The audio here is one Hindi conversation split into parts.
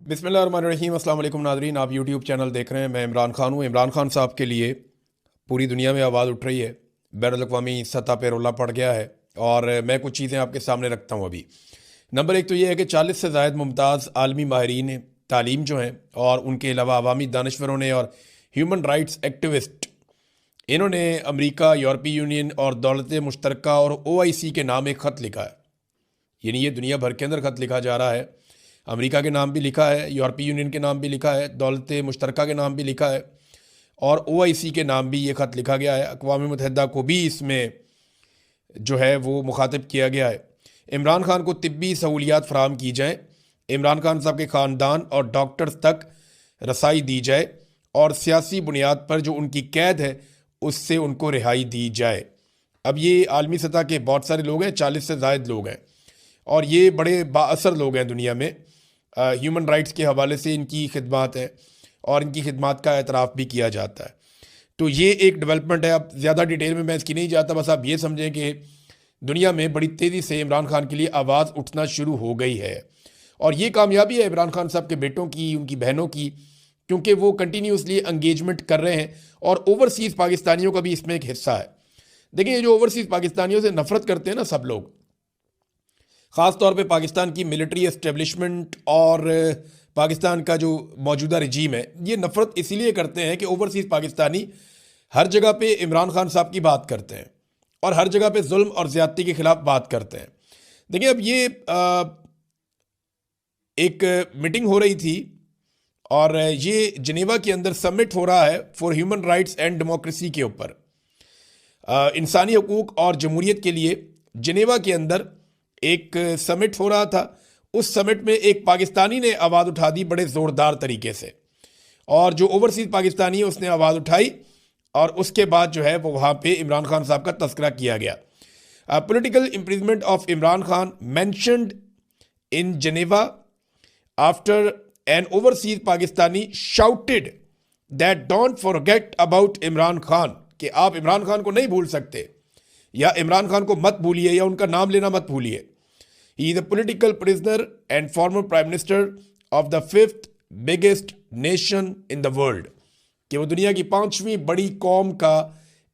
बिस्मिल्लाहिर्रहमानिर्रहीम। अस्सलाम वालेकुम नाज़रीन, आप यूट्यूब चैनल देख रहे हैं। मैं इमरान खान हूँ। इमरान खान साहब के लिए पूरी दुनिया में आवाज़ उठ रही है, बैनुल-अक़वामी सतह पर रोला पड़ गया है और मैं कुछ चीज़ें आपके सामने रखता हूँ अभी। नंबर एक तो ये है कि 40 से ज़ायद मुमताज़ आलमी माहिरीन तालीम जो हैं और उनके अलावा अवामी दानिश्वरों ने और ह्यूमन राइट्स एक्टिविस्ट, इन्होंने अमेरिका, यूरोपीय यूनियन और दौलत मुश्तरका और OIC के नाम एक ख़त लिखा है। यानी ये दुनिया भर के अंदर ख़त लिखा जा रहा है। अमेरिका के नाम भी लिखा है, यूरोपीय यूनियन के नाम भी लिखा है, दौलत मुश्तरका के नाम भी लिखा है और OIC के नाम भी ये ख़त लिखा गया है। अक़वाम मुत्तहिदा को भी इसमें जो है वो मुखातिब किया गया है। इमरान खान को तिब्बी सहूलियात फ़राहम की जाए, इमरान खान साहब के ख़ानदान और डॉक्टर्स तक रसाई दी जाए और सियासी बुनियाद पर जो उनकी कैद है उससे उनको रिहाई दी जाए। अब ये आलमी सतह के बहुत सारे लोग हैं, 40 से ज़ायद लोग हैं और ये बड़े बाअसर लोग हैं दुनिया में। ह्यूमन राइट्स के हवाले से इनकी खिदमत है और इनकी खिदमत का एतराफ़ भी किया जाता है। तो ये एक डेवलपमेंट है। अब ज़्यादा डिटेल में मैं इसकी नहीं जाता, बस आप ये समझें कि दुनिया में बड़ी तेज़ी से इमरान खान के लिए आवाज़ उठना शुरू हो गई है और ये कामयाबी है इमरान खान साहब के बेटों की, उनकी बहनों की, क्योंकि वो कंटिन्यूसली एंगेजमेंट कर रहे हैं और ओवरसीज़ पाकिस्तानियों का भी इसमें एक हिस्सा है। देखिए, ये जो ओवरसीज़ पाकिस्तानियों से नफ़रत करते हैं ना सब लोग, ख़ास तौर पे पाकिस्तान की मिलिट्री एस्टेब्लिशमेंट और पाकिस्तान का जो मौजूदा रजीम है, ये नफ़रत इसीलिए करते हैं कि ओवरसीज़ पाकिस्तानी हर जगह पे इमरान खान साहब की बात करते हैं और हर जगह पे जुल्म और ज़्यादती के ख़िलाफ़ बात करते हैं। देखिए, अब ये एक मीटिंग हो रही थी और ये जिनेवा के अंदर समिट हो रहा है for human rights and democracy के ऊपर, इंसानी हकूक़ और जमहूरियत के लिए जिनेवा के अंदर एक समिट हो रहा था। उस समिट में एक पाकिस्तानी ने आवाज़ उठा दी बड़े ज़ोरदार तरीके से और जो ओवरसीज़ पाकिस्तानी है उसने आवाज़ उठाई और उसके बाद जो है वो वहाँ पे इमरान खान साहब का तस्करा किया गया। Political imprisonment of Imran Khan mentioned in Geneva after an overseas Pakistani shouted that don't forget about Imran Khan, कि आप इमरान खान को नहीं भूल सकते या इमरान खान को मत भूलिए या उनका नाम लेना मत भूलिए। He is a political prisoner and former prime minister of the 5th biggest nation in the world, कि वो दुनिया की 5वीं बड़ी कौम का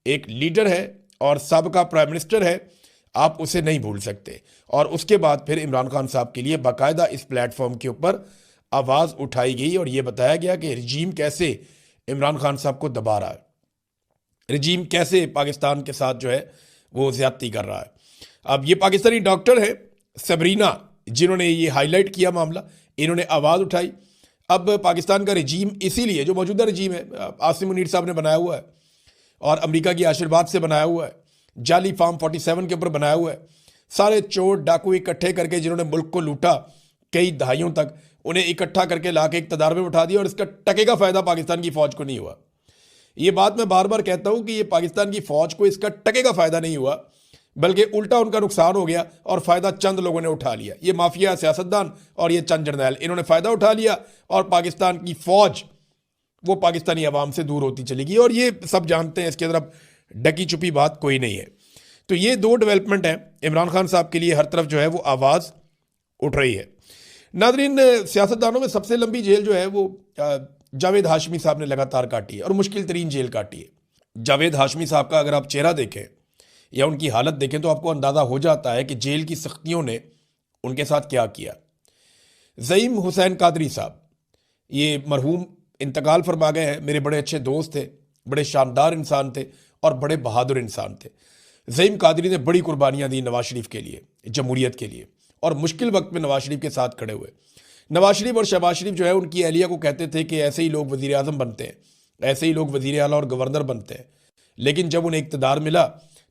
एक लीडर है और साबिका प्राइम मिनिस्टर है, आप उसे नहीं भूल सकते। और उसके बाद फिर इमरान खान साहब के लिए बाकायदा इस प्लेटफॉर्म के ऊपर आवाज़ उठाई गई और ये बताया गया कि रजीम कैसे इमरान खान साहब को दबा रहा है, रजीम कैसे पाकिस्तान के साथ जो है वो ज़्यादती कर रहा है। अब ये पाकिस्तानी डॉक्टर है सबरीना जिन्होंने ये हाईलाइट किया मामला, इन्होंने आवाज़ उठाई। अब पाकिस्तान का रजीम इसीलिए जो मौजूदा रजीम है आसिम मुनीर साहब ने बनाया हुआ है और अमेरिका की आशीर्वाद से बनाया हुआ है, जाली फार्म 47 के ऊपर बनाया हुआ है, सारे चोर डाकू इकट्ठे करके जिन्होंने मुल्क को लूटा कई दहाइयों तक, उन्हें इकट्ठा करके ला के इक़्तिदार में उठा दिया और इसका टके का फ़ायदा पाकिस्तान की फ़ौज को नहीं हुआ। ये बात मैं बार बार कहता हूँ कि ये पाकिस्तान की फ़ौज को इसका टके का फ़ायदा नहीं हुआ, बल्कि उल्टा उनका नुकसान हो गया और फ़ायदा चंद लोगों ने उठा लिया। ये माफिया सियासतदान और ये चंद जर्नैल, इन्होंने फ़ायदा उठा लिया और पाकिस्तान की फ़ौज वो पाकिस्तानी अवाम से दूर होती चली गई और ये सब जानते हैं, इसके अंदर डकी छुपी बात कोई नहीं है। तो ये दो डेवलपमेंट हैं इमरान खान साहब के लिए, हर तरफ जो है वो आवाज़ उठ रही है। नाज़रीन, सियासतदानों में सबसे लंबी जेल जो है वो जावेद हाशमी साहब ने लगातार काटी है और मुश्किल तरीन जेल काटी है। जावेद हाशमी साहब का अगर आप चेहरा देखें या उनकी हालत देखें तो आपको अंदाज़ा हो जाता है कि जेल की सख्तियों ने उनके साथ क्या किया। ज़ईम हुसैन कादरी साहब, ये मरहूम इंतकाल फरमा गए हैं, मेरे बड़े अच्छे दोस्त थे, बड़े शानदार इंसान थे और बड़े बहादुर इंसान थे। ज़ईम कादरी ने बड़ी कुर्बानियाँ दी नवाज शरीफ के लिए, जमहूरियत के लिए, और मुश्किल वक्त में नवाज शरीफ के साथ खड़े हुए। नवाज शरीफ और शहबाज शरीफ जो है उनकी अहलिया को कहते थे कि ऐसे ही लोग वज़ीर आज़म बनते हैं, ऐसे ही लोग वज़ीर आला और गवर्नर बनते हैं, लेकिन जब उन्हें इक़्तिदार मिला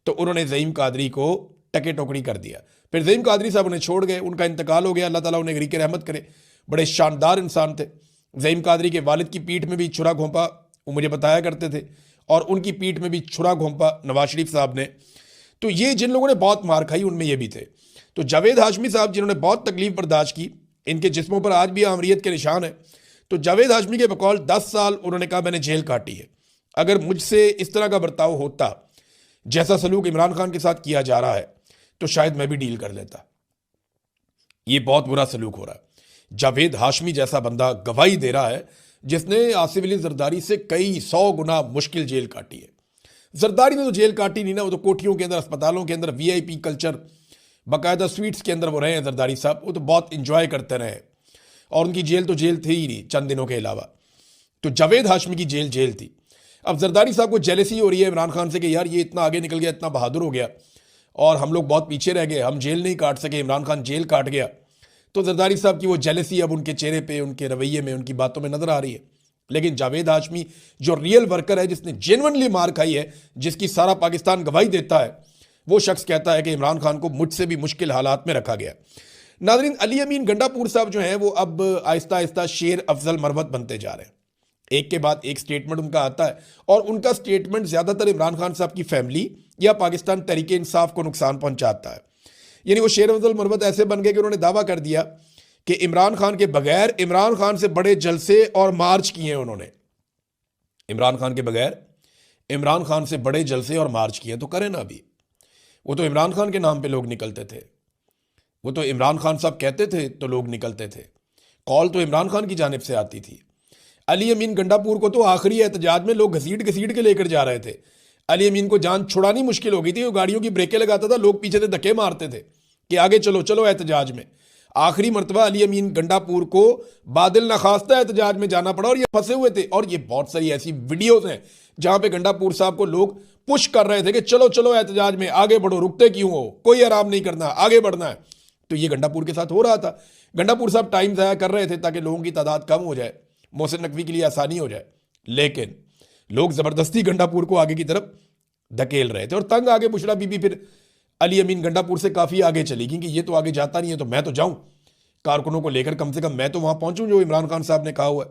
तो उन्होंने ज़ईम कादरी को टके टोकरी कर दिया। फिर ज़ईम कादरी साहब उन्हें छोड़ गए, उनका इंतकाल हो गया, अल्लाह ताला उन्हें गरीक रहमत करे। बड़े शानदार इंसान थे। ज़ईम कादरी के वालिद की पीठ में भी छुरा घोंपा वो मुझे बताया करते थे और उनकी पीठ में भी छुरा घोंपा नवाज शरीफ साहब ने। तो ये जिन लोगों ने बहुत मार खाई उनमें ये भी थे। तो जावेद हाशमी साहब जिन्होंने बहुत तकलीफ बर्दाश्त की, इनके जिस्मों पर आज भी आमरीत के निशान है। तो जावेद हाशमी के बकौल 10 साल उन्होंने कहा मैंने जेल काटी है। अगर मुझसे इस तरह का बर्ताव होता जैसा सलूक इमरान खान के साथ किया जा रहा है तो शायद मैं भी डील कर लेता। ये बहुत बुरा सलूक हो रहा है। जावेद हाशमी जैसा बंदा गवाही दे रहा है जिसने आसिफ अली जरदारी से कई 100 गुना मुश्किल जेल काटी है। जरदारी ने तो जेल काटी नहीं ना, वो तो कोठियों के अंदर, अस्पतालों के अंदर, वीआईपी कल्चर, बाकायदा स्वीट्स के अंदर वो रहे हैं जरदारी साहब, वो तो बहुत इंजॉय करते रहे और उनकी जेल तो जेल थी ही नहीं चंद दिनों के अलावा। तो जावेद हाशमी की जेल थी। अब जरदारी साहब को जेलसी हो रही है इमरान खान से कि यार ये इतना आगे निकल गया, इतना बहादुर हो गया और हम लोग बहुत पीछे रह गए, हम जेल नहीं काट सके, इमरान खान जेल काट गया। तो जरदारी साहब की वो जेलसी अब उनके चेहरे पे, उनके रवैये में, उनकी बातों में नजर आ रही है। लेकिन जावेद हाशमी जो रियल वर्कर है, जिसने जेन्युइनली मार खाई है, जिसकी सारा पाकिस्तान गवाही देता है, वो शख्स कहता है कि इमरान खान को मुझसे भी मुश्किल हालात में रखा गया। नाज़रीन, अली अमीन गंडापुर साहब जो हैं वो अब आहिस्ता आहिस्ता शेर अफजल मरवत बनते जा रहे हैं। एक के बाद एक स्टेटमेंट उनका आता है और उनका स्टेटमेंट ज़्यादातर इमरान खान साहब की फैमिली या पाकिस्तान तहरीक इंसाफ को नुकसान पहुंचाता है। यानी वो शेर अफजल मरवत ऐसे बन गए कि उन्होंने दावा कर दिया कि इमरान खान के बगैर इमरान खान से बड़े जलसे और मार्च किए हैं उन्होंने। इमरान खान के बगैर इमरान खान से बड़े जलसे और मार्च किए तो करें ना। अभी वो तो इमरान खान के नाम पे लोग निकलते थे, वो तो इमरान खान साहब कहते थे तो लोग निकलते थे, कॉल तो इमरान खान की जानिब से आती थी। अली अमीन गंडापुर को तो आखिरी एहतजाज में लोग घसीट घसीट के लेकर जा रहे थे। अली अमीन को जान छुड़ानी मुश्किल हो गई थी, वो गाड़ियों की ब्रेकें लगाता था, लोग पीछे से धक्के मारते थे कि आगे चलो चलो एहतजाज में। आखिरी मरतबा अली अमीन गंडापुर को बादल नखास्ता एहतजाज में जाना पड़ा और ये फंसे हुए थे। और ये बहुत सारी ऐसी वीडियोज हैं जहां पे गंडापुर साहब को लोग पुश कर रहे थे कि चलो चलो एहतजाज में आगे बढ़ो, रुकते क्यों हो, कोई आराम नहीं करना, आगे बढ़ना है। तो ये गंडापुर के साथ हो रहा था। गंडापुर साहब टाइम ज़ाया कर रहे थे ताकि लोगों की तादाद कम हो जाए, मोहसिन नकवी के लिए आसानी हो जाए। लेकिन लोग ज़बरदस्ती गंडापुर को आगे की तरफ धकेल रहे थे और तंग आगे बुशरा बीबी फिर अली अमीन गंडापुर से काफ़ी आगे चली गई कि ये तो आगे जाता नहीं है तो मैं तो जाऊं, कारकुनों को लेकर कम से कम मैं तो वहां पहुंचूं जो इमरान खान साहब ने कहा हुआ है।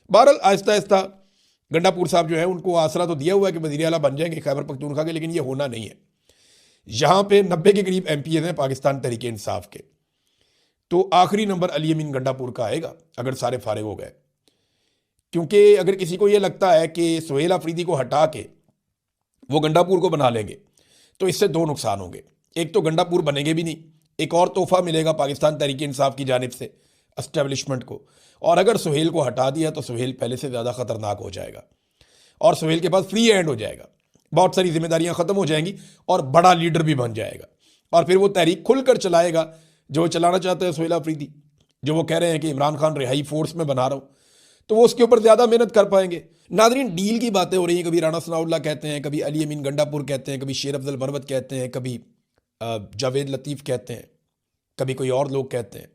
बहरहाल आहिस्ता आहिस्ता गंडापुर साहब जो है उनको आसरा तो दिया हुआ है कि वज़ीर आला बन जाएंगे खैबर पख्तूनख्वा के, लेकिन ये होना नहीं है। यहाँ पे 90 के करीब MPs हैं पाकिस्तान तहरीक इंसाफ के, तो आखिरी नंबर अली अमीन गंडापुर का आएगा अगर सारे फारिग हो गए। क्योंकि अगर किसी को यह लगता है कि सुहेल अफरीदी को हटा के वो गंडापुर को बना लेंगे तो इससे दो नुकसान होंगे। एक तो गंडापुर बनेंगे भी नहीं, एक और तोहफा मिलेगा पाकिस्तान तहरीक इंसाफ की जानिब से एस्टेब्लिशमेंट को, और अगर सुहेल को हटा दिया तो सुहेल पहले से ज़्यादा ख़तरनाक हो जाएगा और सुहेल के पास फ्री हैंड हो जाएगा, बहुत सारी जिम्मेदारियां ख़त्म हो जाएंगी और बड़ा लीडर भी बन जाएगा। और फिर वो तहरीक खुलकर चलाएगा जो चलाना चाहते हैं सुहेल अफरीदी, जो वो कह रहे हैं कि इमरान खान रिहाई फोर्स में बना रहा हूँ, तो वो उसके ऊपर ज़्यादा मेहनत कर पाएंगे। नाज़रीन, डील की बातें हो रही हैं, कभी राणा सनाउल्लाह कहते हैं, कभी अली अमीन गंडापुर कहते हैं, कभी शेर अफजल मरवत कहते हैं, कभी जावेद लतीफ़ कहते हैं, कभी कोई और लोग कहते हैं,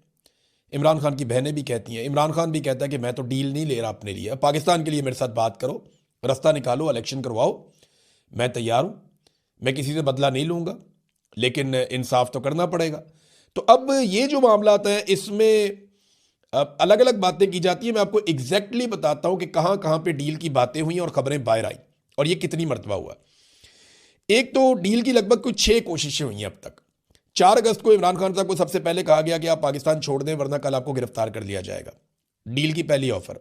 इमरान खान की बहनें भी कहती हैं, इमरान खान भी कहता है कि मैं तो डील नहीं ले रहा अपने लिए, पाकिस्तान के लिए मेरे साथ बात करो, रास्ता निकालो, इलेक्शन करवाओ, मैं तैयार हूँ, मैं किसी से बदला नहीं लूँगा, लेकिन इंसाफ तो करना पड़ेगा। तो अब ये जो मामला है इसमें अलग अलग बातें की जाती हैं। मैं आपको एग्जैक्टली बताता हूँ कि कहाँ कहाँ पे डील की बातें हुई और ख़बरें बाहर आई और ये कितनी मरतबा हुआ। एक तो डील की लगभग कुछ 6 कोशिशें हुई हैं अब तक। 4 अगस्त को इमरान खान साहब को सबसे पहले कहा गया कि आप पाकिस्तान छोड़ दें वरना कल आपको गिरफ्तार कर लिया जाएगा, डील की पहली ऑफर।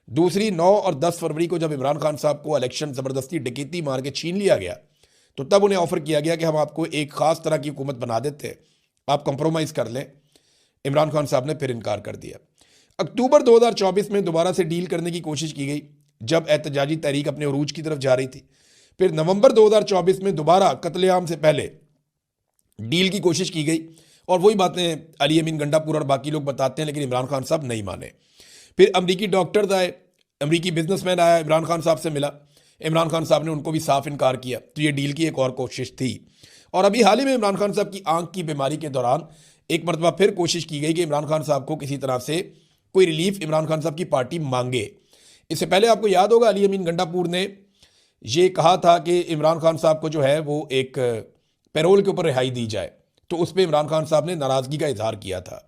दूसरी 9 और 10 फरवरी को जब इमरान खान साहब को इलेक्शन ज़बरदस्ती डकैती मार के छीन लिया गया तो तब उन्हें ऑफर किया गया कि हम आपको एक ख़ास तरह की हुकूमत बना देते हैं, आप कंप्रोमाइज़ कर लें। इमरान खान साहब ने फिर इनकार कर दिया। अक्टूबर 2024 में दोबारा से डील करने की कोशिश की गई जब एहतजाजी तहरीक अपने उरूज की तरफ जा रही थी। फिर नवंबर 2024 में दोबारा कत्लेआम से पहले डील की कोशिश की गई और वही बातें अली अमीन गंडापुर और बाकी लोग बताते हैं, लेकिन इमरान खान साहब नहीं माने। फिर अमरीकी डॉक्टर्स आए, अमरीकी बिजनेसमैन आया, इमरान खान साहब से मिला, इमरान खान साहब ने उनको भी साफ इनकार किया। तो ये डील की एक और कोशिश थी। और अभी हाल ही में इमरान खान साहब की आंख की बीमारी के दौरान एक मरतबा फिर कोशिश की गई कि इमरान खान साहब को किसी तरह से कोई रिलीफ इमरान खान साहब की पार्टी मांगे। इससे पहले आपको याद होगा अली अमीन गंडापुर ने ये कहा था कि इमरान खान साहब को जो है वो एक पैरोल के ऊपर रिहाई दी जाए, तो उस पर इमरान खान साहब ने नाराज़गी का इजहार किया था।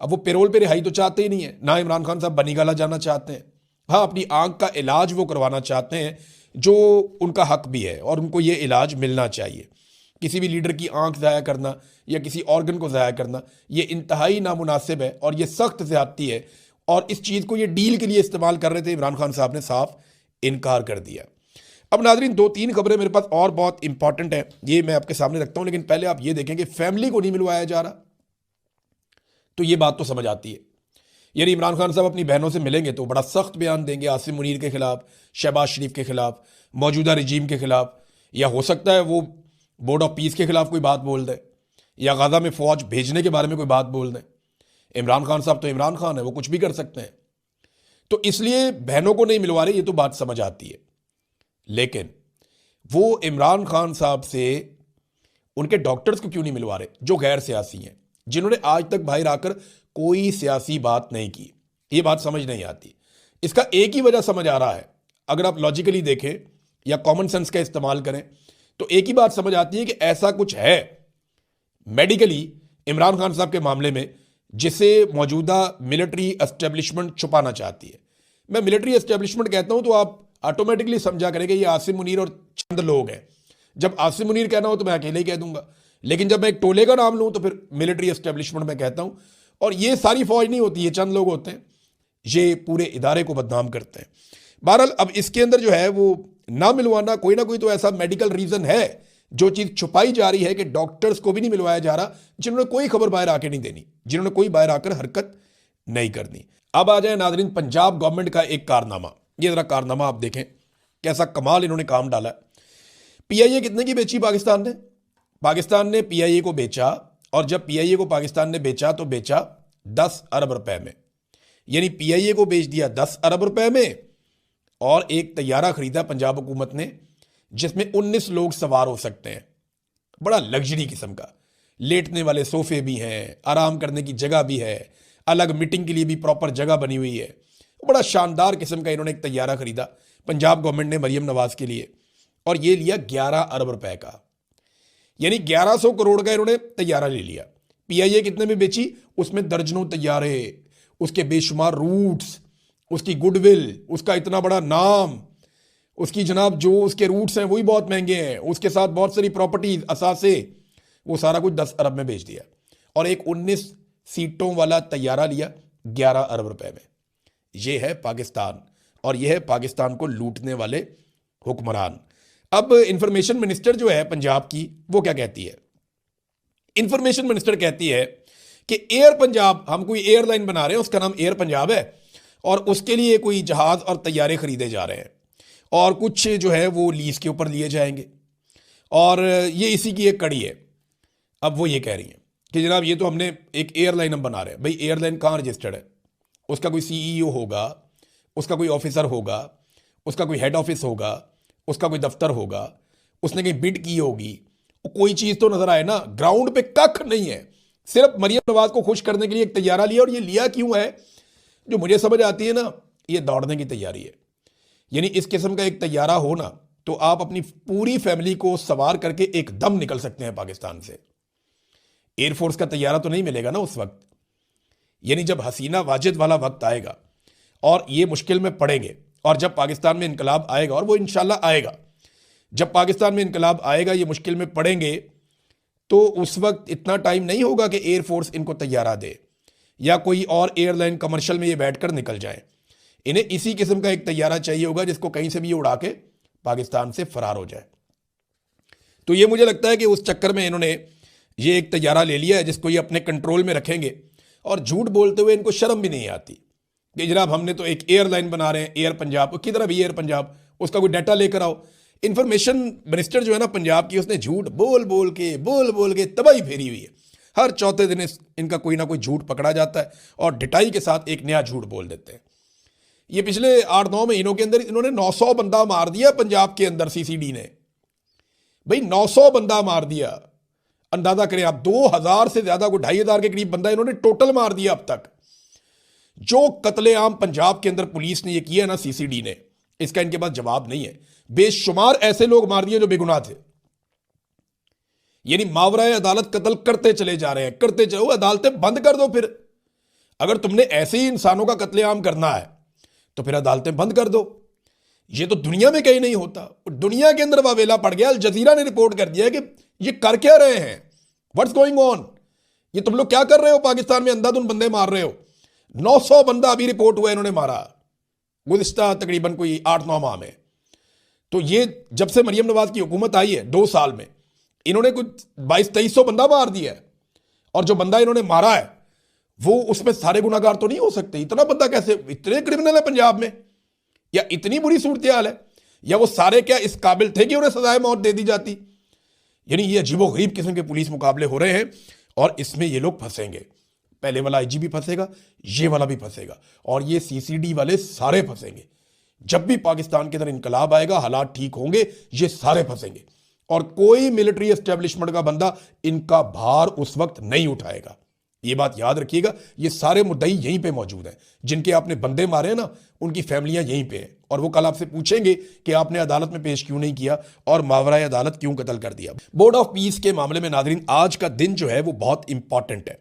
अब वो पैरोल पे रिहाई तो चाहते ही नहीं है, ना इमरान खान साहब बनीगाला जाना चाहते हैं। हाँ, अपनी आंख का इलाज वो करवाना चाहते हैं जो उनका हक भी है और उनको ये इलाज मिलना चाहिए। किसी भी लीडर की आंख ज़ाया करना या किसी ऑर्गन को ज़ाया करना ये इंतहाई नामुनासिब है और ये सख्त ज़्यादती है, और इस चीज़ को ये डील के लिए इस्तेमाल कर रहे थे। इमरान खान साहब ने साफ इनकार कर दिया। अब नाज़रीन 2-3 खबरें मेरे पास और बहुत इंपॉर्टेंट है, ये मैं आपके सामने रखता हूँ, लेकिन पहले आप ये देखें कि फैमिली को नहीं मिलवाया जा रहा, तो ये बात तो समझ आती है यानी इमरान खान साहब अपनी बहनों से मिलेंगे तो बड़ा सख्त बयान देंगे आसिम मुनीर के खिलाफ, शहबाज शरीफ के खिलाफ, मौजूदा रजीम के खिलाफ, या हो सकता है वो बोर्ड ऑफ पीस के खिलाफ कोई बात बोल दे, या गाजा में फौज भेजने के बारे में कोई बात बोल दें। इमरान खान साहब तो इमरान खान है, वो कुछ भी कर सकते हैं। तो इसलिए बहनों को नहीं मिलवा रहे, ये तो बात समझ आती है। लेकिन वो इमरान खान साहब से उनके डॉक्टर्स को क्यों नहीं मिलवा रहे जो गैर सियासी हैं, जिन्होंने आज तक बाहर आकर कोई सियासी बात नहीं की? ये बात समझ नहीं आती। इसका एक ही वजह समझ आ रहा है, अगर आप लॉजिकली देखें या कॉमन सेंस का इस्तेमाल करें तो एक ही बात समझ आती है कि ऐसा कुछ है मेडिकली इमरान खान साहब के मामले में जिसे मौजूदा मिलिट्री एस्टेब्लिशमेंट छुपाना चाहती है। मैं मिलिट्री एस्टेब्लिशमेंट कहता हूं तो आप ऑटोमेटिकली समझा करेंगे ये आसिम मुनीर और चंद लोग हैं। जब आसिम मुनीर कहना हो तो मैं अकेले ही कह दूंगा, लेकिन जब मैं एक टोले का नाम लूं तो फिर मिलिट्री एस्टेब्लिशमेंट में कहता हूं। और ये सारी फौज नहीं होती, ये चंद लोग होते हैं, ये पूरे इदारे को बदनाम करते हैं। बहरहाल अब इसके अंदर जो है वो ना मिलवाना, कोई ना कोई तो ऐसा मेडिकल रीजन है, जो चीज छुपाई जा रही है कि डॉक्टर्स को भी नहीं मिलवाया जा रहा, जिन्होंने कोई खबर बाहर आके नहीं देनी, जिन्होंने कोई बाहर आकर हरकत नहीं करनी। अब आ जाए नाजरीन पंजाब गवर्नमेंट का एक कारनामा। ये जरा कारनामा आप देखें, कैसा कमाल इन्होंने काम डाला है। पीआईए कितने की बेची पाकिस्तान ने? पाकिस्तान ने पीआईए को बेचा, और जब पीआईए को पाकिस्तान ने बेचा तो बेचा 10 अरब रुपए में। यानी पीआईए को बेच दिया 10 अरब रुपए में, और एक तैयारा खरीदा पंजाब हुकूमत ने जिसमें 19 लोग सवार हो सकते हैं। बड़ा लग्जरी किस्म का, लेटने वाले सोफे भी हैं, आराम करने की जगह भी है, अलग मीटिंग के लिए भी प्रॉपर जगह बनी हुई है। बड़ा शानदार किस्म का इन्होंने एक तैयारा खरीदा पंजाब गवर्नमेंट ने मरियम नवाज के लिए, और ये लिया 11 अरब रुपए का। यानी 1100 करोड़ का इन्होंने तैयारा ले लिया। पीआईए कितने में बेची? उसमें दर्जनों तैयारे, उसके बेशुमार रूट्स, उसकी गुडविल, उसका इतना बड़ा नाम, उसकी जनाब जो उसके रूट्स हैं वही बहुत महंगे हैं, उसके साथ बहुत सारी प्रॉपर्टीज, असासे, वो सारा कुछ 10 अरब में बेच दिया, और एक 19 सीटों वाला तैयारा लिया 11 अरब रुपए में। ये है पाकिस्तान, और यह है पाकिस्तान को लूटने वाले हुक्मरान। अब इंफॉर्मेशन मिनिस्टर जो है पंजाब की, वो क्या कहती है? इंफॉर्मेशन मिनिस्टर कहती है कि एयर पंजाब, हम कोई एयरलाइन बना रहे हैं, उसका नाम एयर पंजाब है, और उसके लिए कोई जहाज और तैयारे खरीदे जा रहे हैं, और कुछ जो है वो लीज के ऊपर लिए जाएंगे, और ये इसी की एक कड़ी है। अब वो ये कह रही हैं कि जनाब ये तो हमने एक एयरलाइन हम बना रहे हैं। भाई एयरलाइन कहाँ रजिस्टर्ड है? उसका कोई सीईओ होगा, उसका कोई ऑफिसर होगा, उसका कोई हेड ऑफिस होगा, उसका कोई दफ्तर होगा, उसने कहीं बिड की होगी, कोई चीज़ तो नजर आए ना। ग्राउंड पे कख नहीं है, सिर्फ मरियम नवाज को खुश करने के लिए एक तैयारा लिया। और ये लिया क्यों है, जो मुझे समझ आती है ना, ये दौड़ने की तैयारी है। यानी इस किस्म का एक तैयारा हो ना, तो आप अपनी पूरी फैमिली को सवार करके एकदम निकल सकते हैं पाकिस्तान से। एयरफोर्स का तैयारा तो नहीं मिलेगा ना उस वक्त। यानी जब हसीना वाजिद वाला वक्त आएगा और ये मुश्किल में पड़ेंगे, और जब पाकिस्तान में इनकलाब आएगा, और वो इंशाल्लाह आएगा, जब पाकिस्तान में इनकलाब आएगा, ये मुश्किल में पड़ेंगे, तो उस वक्त इतना टाइम नहीं होगा कि एयरफोर्स इनको तैयारा दे, या कोई और एयरलाइन कमर्शियल में ये बैठकर निकल जाए। इन्हें इसी किस्म का एक तैयारा चाहिए होगा जिसको कहीं से भी उड़ा के पाकिस्तान से फरार हो जाए। तो ये मुझे लगता है कि उस चक्कर में इन्होंने ये एक तैयारा ले लिया है जिसको ये अपने कंट्रोल में रखेंगे, और झूठ बोलते हुए इनको शर्म भी नहीं आती कि जनाब हमने तो एक एयरलाइन बना रहे हैं एयर पंजाब। किधर अभी एयर पंजाब, उसका कोई डाटा लेकर आओ। इंफॉर्मेशन मिनिस्टर जो है ना पंजाब की, उसने झूठ बोल बोल के तबाही फेरी हुई है। हर चौथे दिन इनका कोई ना कोई झूठ पकड़ा जाता है, और ढिटाई के साथ एक नया झूठ बोल देते हैं। ये पिछले 8-9 महीनों के अंदर इन्होंने 900 बंदा मार दिया पंजाब के अंदर, सीसीडी ने। भाई 900 बंदा मार दिया, अंदाजा करें आप, 2000 से ज्यादा को 2500 के करीब बंदा इन्होंने टोटल मार दिया अब तक। जो कत्लेआम पंजाब के अंदर पुलिस ने ये किया ना सीसीडी ने, इसका इनके पास जवाब नहीं है। बेशुमार ऐसे लोग मार दिए जो बेगुनाह थे। यानी मावराए अदालत कत्ल करते चले जा रहे हैं, करते चलो। अदालतें बंद कर दो फिर। अगर तुमने ऐसे ही इंसानों का कत्लेआम करना है तो फिर अदालतें बंद कर दो। ये तो दुनिया में कहीं नहीं होता, दुनिया के अंदर वावेला पड़ गया। अल जजीरा ने रिपोर्ट कर दिया कि ये कर क्या रहे हैं, व्हाट्स गोइंग ऑन, ये तुम लोग क्या कर रहे हो पाकिस्तान में, अंधाधुन बंदे मार रहे हो। 900 बंदा अभी रिपोर्ट हुआ इन्होंने मारा गुज़िश्ता तकरीबन कोई 8-9 माह में। तो ये जब से मरियम नवाज की हुकूमत आई है 2 साल में, इन्होंने कुछ 2200-2300 बंदा मार दिया है। और जो बंदा इन्होंने मारा है वो उसमें सारे गुनाहगार तो नहीं हो सकते। इतना बंदा कैसे, इतने क्रिमिनल है पंजाब में, या इतनी बुरी सूरत हाल है, या वो सारे क्या इस काबिल थे कि उन्हें सजाए मौत दे दी जाती। यानी ये अजीबोगरीब किस्म के पुलिस मुकाबले हो रहे हैं और इसमें ये लोग फंसेंगे। पहले वाला आईजी भी फंसेगा, ये वाला भी फंसेगा, और ये सीसीडी वाले सारे फंसेंगे। जब भी पाकिस्तान के अंदर इनकलाब आएगा, हालात ठीक होंगे, ये सारे फंसेंगे और कोई मिलिट्री एस्टेब्लिशमेंट का बंदा इनका भार उस वक्त नहीं उठाएगा। ये बात याद रखिएगा। ये सारे मुद्दई यहीं पे मौजूद हैं, जिनके आपने बंदे मारे हैं ना, उनकी फैमिलियां यहीं पे हैं, और वो कल आपसे पूछेंगे कि आपने अदालत में पेश क्यों नहीं किया और मावराए अदालत क्यों कत्ल कर दिया। बोर्ड ऑफ पीस के मामले में नाज़रीन, आज का दिन जो है वो बहुत इंपॉर्टेंट है।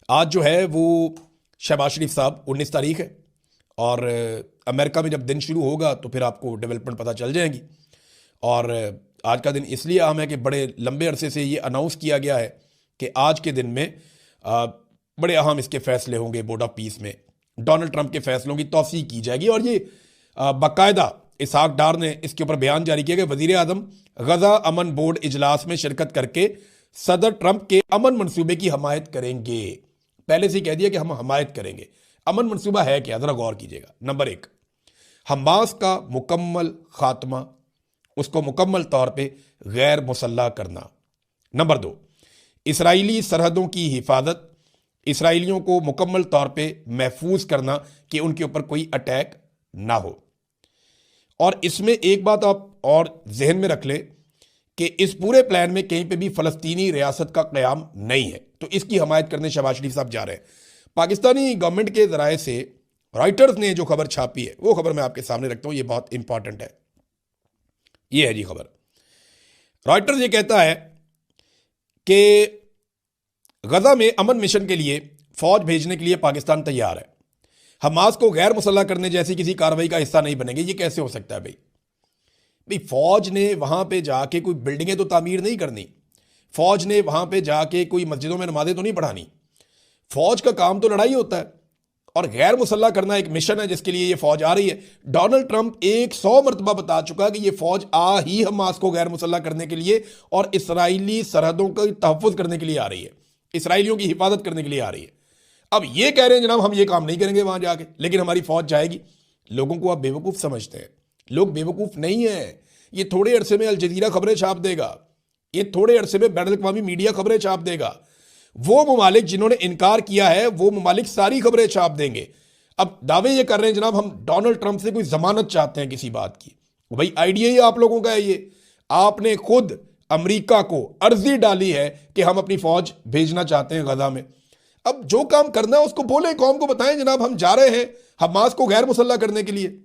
आज जो है वो शहबाज शरीफ साहब 19 तारीख है, और अमेरिका में जब दिन शुरू होगा तो फिर आपको डेवलपमेंट पता चल जाएगी। और आज का दिन इसलिए अहम है कि बड़े लंबे अरसे से ये अनाउंस किया गया है कि आज के दिन में बड़े अहम इसके फैसले होंगे। बोर्ड ऑफ पीस में डोनाल्ड ट्रंप के फैसलों की तौसीक की जाएगी, और ये बाकायदा इसहाक डार ने इसके ऊपर बयान जारी किया कि वज़ीर आज़म गजा अमन बोर्ड इजलास में शिरकत करके सदर ट्रंप के अमन मंसूबे की हमायत करेंगे। पहले से ही कह दिया कि हम हमायत करेंगे। अमन मंसूबा है क्या, जरा गौर कीजिएगा। नंबर 1, हमास का मुकम्मल खात्मा, उसको मुकम्मल तौर पे गैर मुसल्लह करना। नंबर 2, इसराइली सरहदों की हिफाजत, इसराइलियों को मुकम्मल तौर पे महफूज करना कि उनके ऊपर कोई अटैक ना हो। और इसमें एक बात आप और जहन में रख ले कि इस पूरे प्लान में कहीं पे भी फ़लस्तीनी रियासत का क़याम नहीं है, तो इसकी हमायत करने शहबाज शरीफ साहब जा रहे हैं। पाकिस्तानी गवर्नमेंट के ज़राए से रॉयटर्स ने जो खबर छापी है, वो खबर मैं आपके सामने रखता हूँ, ये बहुत इंपॉर्टेंट है। ये है जी खबर। रॉयटर्स ये कहता है कि गजा में अमन मिशन के लिए फौज भेजने के लिए पाकिस्तान तैयार है, हमास को गैर मुसल्लह करने जैसी किसी कार्रवाई का हिस्सा नहीं बनेंगे। ये कैसे हो सकता है भाई फौज ने वहां पे जाके कोई बिल्डिंगें तो तामीर नहीं करनी, फौज ने वहां पे जाके कोई मस्जिदों में नमाजें तो नहीं पढ़ानी। फौज का काम तो लड़ाई होता है, और गैर मुसल्लह करना एक मिशन है जिसके लिए ये फौज आ रही है। डोनाल्ड ट्रंप 100 मरतबा बता चुका है कि ये फौज आ ही हमास को गैर मुसल्लह करने के लिए और इसराइली सरहदों का तहफ़्फ़ुज़ करने के लिए आ रही है, इसराइलियों की हिफाजत करने के लिए आ रही है। अब ये कह रहे हैं जनाब हम ये काम नहीं करेंगे वहां जाके, लेकिन हमारी फौज जाएगी। लोगों को आप बेवकूफ़ समझते हैं, लोग बेवकूफ़ नहीं है। ये थोड़े अरसे में अल जज़ीरा खबरें छाप देगा, ये थोड़े अरसे में बैनुल अक़वामी मीडिया खबरें छाप देगा। वो ममालिक जिन्होंने इनकार किया है, वो ममालिक सारी खबरें छाप देंगे। अब दावे ये कर रहे हैं जनाब हम डोनाल्ड ट्रंप से कोई जमानत चाहते हैं किसी बात की। भाई आइडिया ही आप लोगों का है ये। आपने खुद अमेरिका को अर्जी डाली है कि हम अपनी फौज भेजना चाहते हैं गजा में। अब जो काम करना है उसको बोले, कौम को बताएं जनाब हम जा रहे हैं हमास को गैर मुसल्लह करने के लिए,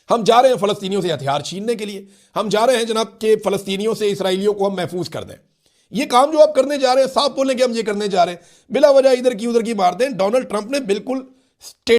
हम जा रहे हैं फ़लस्तीनियों से हथियार छीनने के लिए, हम जा रहे हैं जनाब के फ़लस्तीनियों से इसराइलियों को हम महफूज कर दें। ये काम जो आप करने जा रहे हैं, साफ बोलें कि हम ये करने जा रहे हैं, बिला वजह इधर की उधर की मार दें। डोनाल्ड ट्रंप ने बिल्कुल